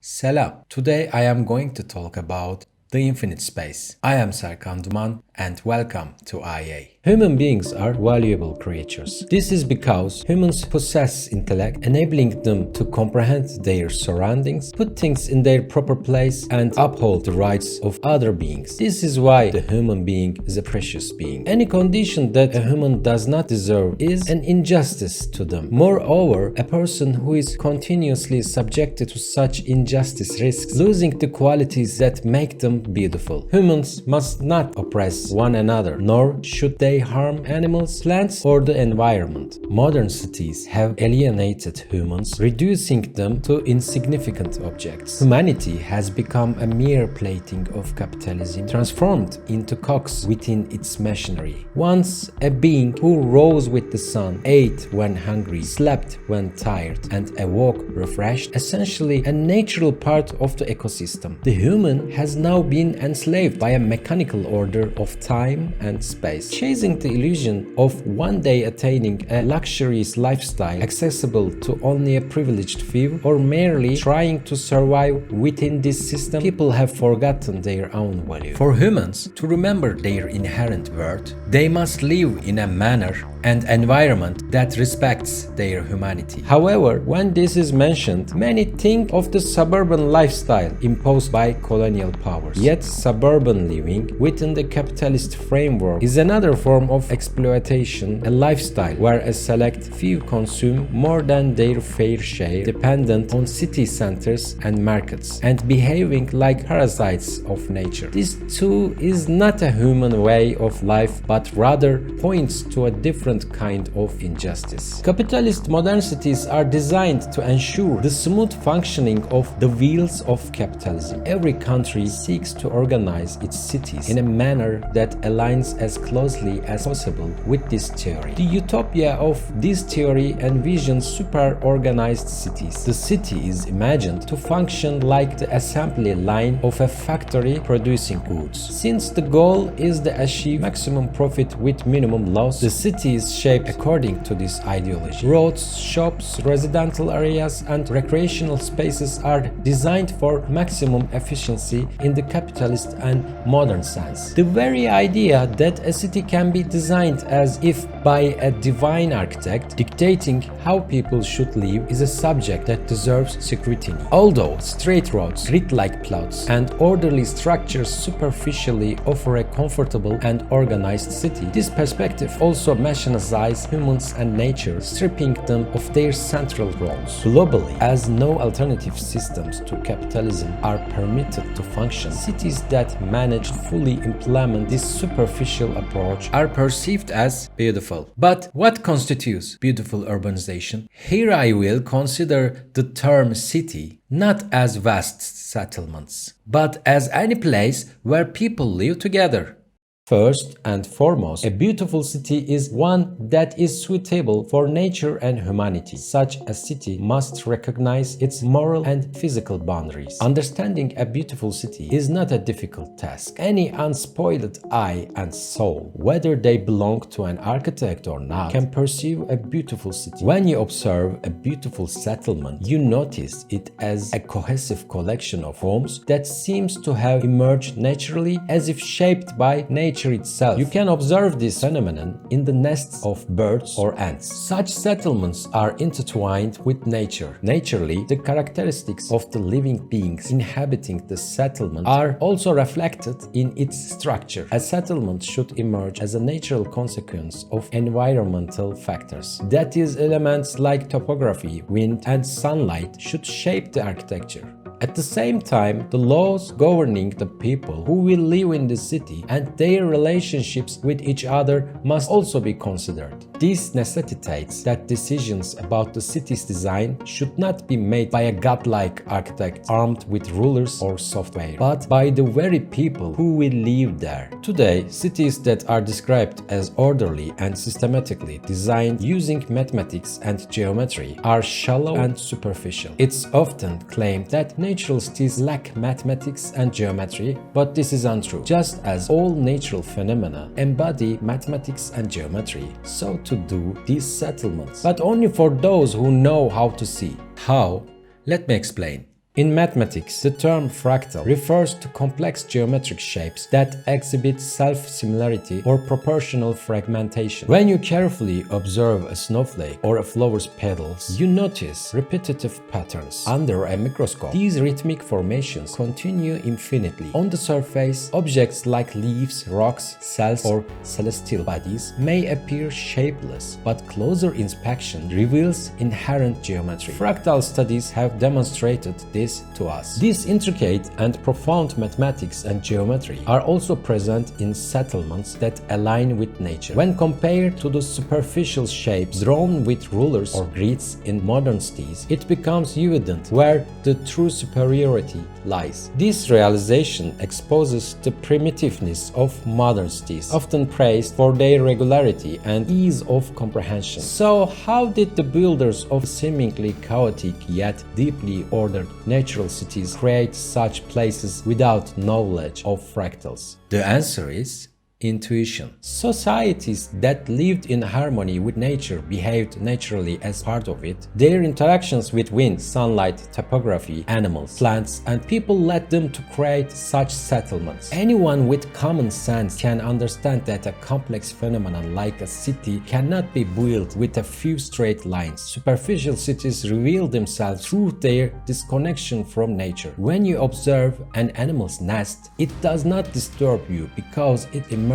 Selam. Today I am going to talk about the infinite space. I am Serkan Duman and welcome to IA. Human beings are valuable creatures. This is because humans possess intellect, enabling them to comprehend their surroundings, put things in their proper place, and uphold the rights of other beings. This is why the human being is a precious being. Any condition that a human does not deserve is an injustice to them. Moreover, a person who is continuously subjected to such injustice risks losing the qualities that make them beautiful. Humans must not oppress one another, nor should they harm animals, plants, or the environment. Modern cities have alienated humans, reducing them to insignificant objects. Humanity has become a mere plaything of capitalism, transformed into cogs within its machinery. Once a being who rose with the sun, ate when hungry, slept when tired, and awoke refreshed, essentially a natural part of the ecosystem. The human has now been enslaved by a mechanical order of time and space, chasing the illusion of one day attaining a luxurious lifestyle accessible to only a privileged few, or merely trying to survive within this system. People have forgotten their own value. For humans to remember their inherent worth, they must live in a manner and environment that respects their humanity. However, when this is mentioned, many think of the suburban lifestyle imposed by colonial powers. Yet suburban living within the capitalist framework is another form of exploitation, a lifestyle where a select few consume more than their fair share, dependent on city centers and markets, and behaving like parasites of nature. This too is not a human way of life, but rather points to a different kind of injustice. Capitalist modern cities are designed to ensure the smooth functioning of the wheels of capitalism. Every country seeks to organize its cities in a manner that aligns as closely as possible with this theory. The utopia of this theory envisions super-organized cities. The city is imagined to function like the assembly line of a factory producing goods. Since the goal is to achieve maximum profit with minimum loss, the city is shaped according to this ideology. Roads, shops, residential areas, and recreational spaces are designed for maximum efficiency in the capitalist and modern sense. The very idea that a city can be designed as if by a divine architect dictating how people should live is a subject that deserves scrutiny. Although straight roads, grid-like plots, and orderly structures superficially offer a comfortable and organized city, this perspective also machinizes humans and nature, stripping them of their central roles. Globally, as no alternative systems to capitalism are permitted to function, cities that manage to fully implement this superficial approach are perceived as beautiful. But what constitutes beautiful urbanization? Here I will consider the term city not as vast settlements, but as any place where people live together. First and foremost, a beautiful city is one that is suitable for nature and humanity. Such a city must recognize its moral and physical boundaries. Understanding a beautiful city is not a difficult task. Any unspoiled eye and soul, whether they belong to an architect or not, can perceive a beautiful city. When you observe a beautiful settlement, you notice it as a cohesive collection of homes that seems to have emerged naturally, as if shaped by nature itself. You can observe this phenomenon in the nests of birds or ants. Such settlements are intertwined with nature. Naturally, the characteristics of the living beings inhabiting the settlement are also reflected in its structure. A settlement should emerge as a natural consequence of environmental factors. That is, elements like topography, wind, and sunlight should shape the architecture. At the same time, the laws governing the people who will live in the city and their relationships with each other must also be considered. This necessitates that decisions about the city's design should not be made by a godlike architect armed with rulers or software, but by the very people who will live there. Today, cities that are described as orderly and systematically designed using mathematics and geometry are shallow and superficial. It's often claimed that natural cities lack mathematics and geometry, but this is untrue. Just as all natural phenomena embody mathematics and geometry, so to do these settlements, but only for those who know how to see. How? Let me explain. In mathematics, the term fractal refers to complex geometric shapes that exhibit self-similarity or proportional fragmentation. When you carefully observe a snowflake or a flower's petals, you notice repetitive patterns. Under a microscope, these rhythmic formations continue infinitely. On the surface, objects like leaves, rocks, cells, or celestial bodies may appear shapeless, but closer inspection reveals inherent geometry. Fractal studies have demonstrated this to us. These intricate and profound mathematics and geometry are also present in settlements that align with nature. When compared to the superficial shapes drawn with rulers or grids in modern cities, it becomes evident where the true superiority lies. This realization exposes the primitiveness of modern cities, often praised for their regularity and ease of comprehension. So, how did the builders of seemingly chaotic yet deeply ordered natural cities create such places without knowledge of fractals? The answer is intuition. Societies that lived in harmony with nature behaved naturally as part of it. Their interactions with wind, sunlight, topography, animals, plants, and people led them to create such settlements. Anyone with common sense can understand that a complex phenomenon like a city cannot be built with a few straight lines. Superficial cities reveal themselves through their disconnection from nature. When you observe an animal's nest, it does not disturb you because it emerged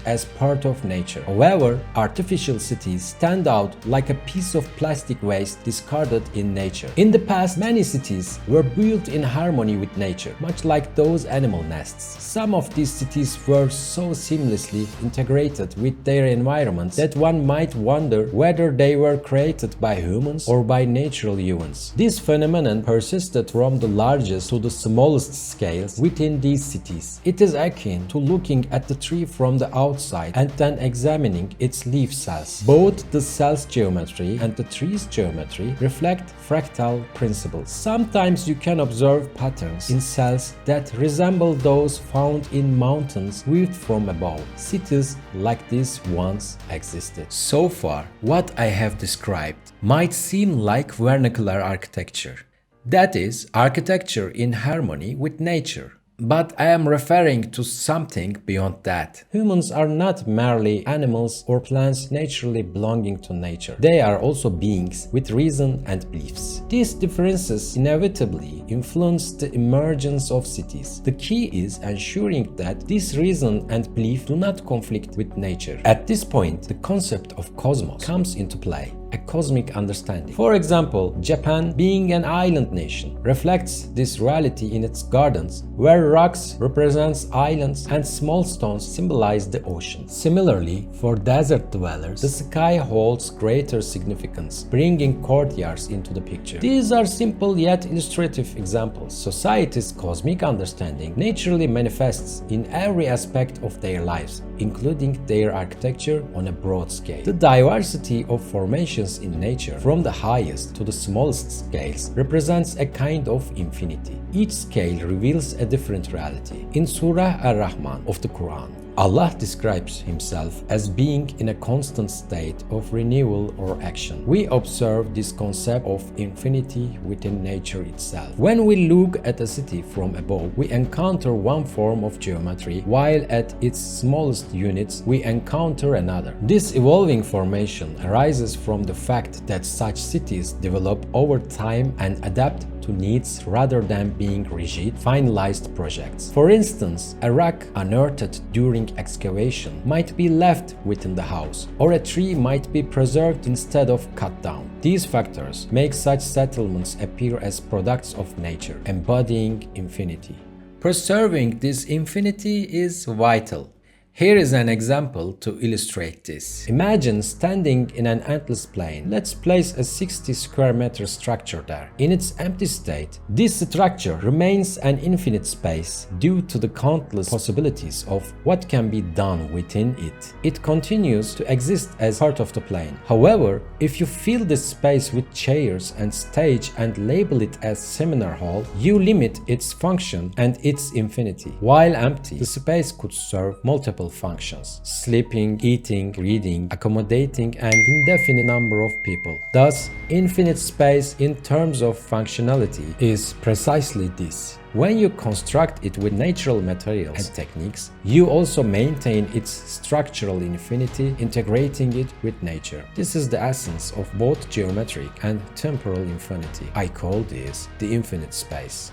as part of nature. However, artificial cities stand out like a piece of plastic waste discarded in nature. In the past, many cities were built in harmony with nature, much like those animal nests. Some of these cities were so seamlessly integrated with their environment that one might wonder whether they were created by humans or by natural events. This phenomenon persisted from the largest to the smallest scales within these cities. It is akin to looking at the tree from the outside and then examining its leaf cells. Both the cell's geometry and the tree's geometry reflect fractal principles. Sometimes you can observe patterns in cells that resemble those found in mountains viewed from above. Cities like this once existed. So far, what I have described might seem like vernacular architecture. That is, architecture in harmony with nature. But I am referring to something beyond that. Humans are not merely animals or plants naturally belonging to nature. They are also beings with reason and beliefs. These differences inevitably influence the emergence of cities. The key is ensuring that this reason and belief do not conflict with nature. At this point, the concept of cosmos comes into play. A cosmic understanding. For example, Japan, being an island nation, reflects this reality in its gardens, where rocks represent islands and small stones symbolize the ocean. Similarly, for desert dwellers, the sky holds greater significance, bringing courtyards into the picture. These are simple yet illustrative examples. Society's cosmic understanding naturally manifests in every aspect of their lives, including their architecture on a broad scale. The diversity of formations in nature, from the highest to the smallest scales, represents a kind of infinity. Each scale reveals a different reality. In Surah Ar-Rahman of the Quran, Allah describes himself as being in a constant state of renewal or action. We observe this concept of infinity within nature itself. When we look at a city from above, we encounter one form of geometry, while at its smallest units, we encounter another. This evolving formation arises from the fact that such cities develop over time and adapt to needs rather than being rigid, finalized projects. For instance, a rock unearthed during excavation might be left within the house, or a tree might be preserved instead of cut down. These factors make such settlements appear as products of nature, embodying infinity. Preserving this infinity is vital. Here is an example to illustrate this. Imagine standing in an endless plain. Let's place a 60 square meter structure there. In its empty state, this structure remains an infinite space due to the countless possibilities of what can be done within it. It continues to exist as part of the plain. However, if you fill this space with chairs and stage and label it as seminar hall, you limit its function and its infinity. While empty, the space could serve multiple multiple functions: sleeping, eating, reading, accommodating an indefinite number of people. Thus, infinite space in terms of functionality is precisely this. When you construct it with natural materials and techniques, you also maintain its structural infinity, integrating it with nature. This is the essence of both geometric and temporal infinity. I call this the infinite space.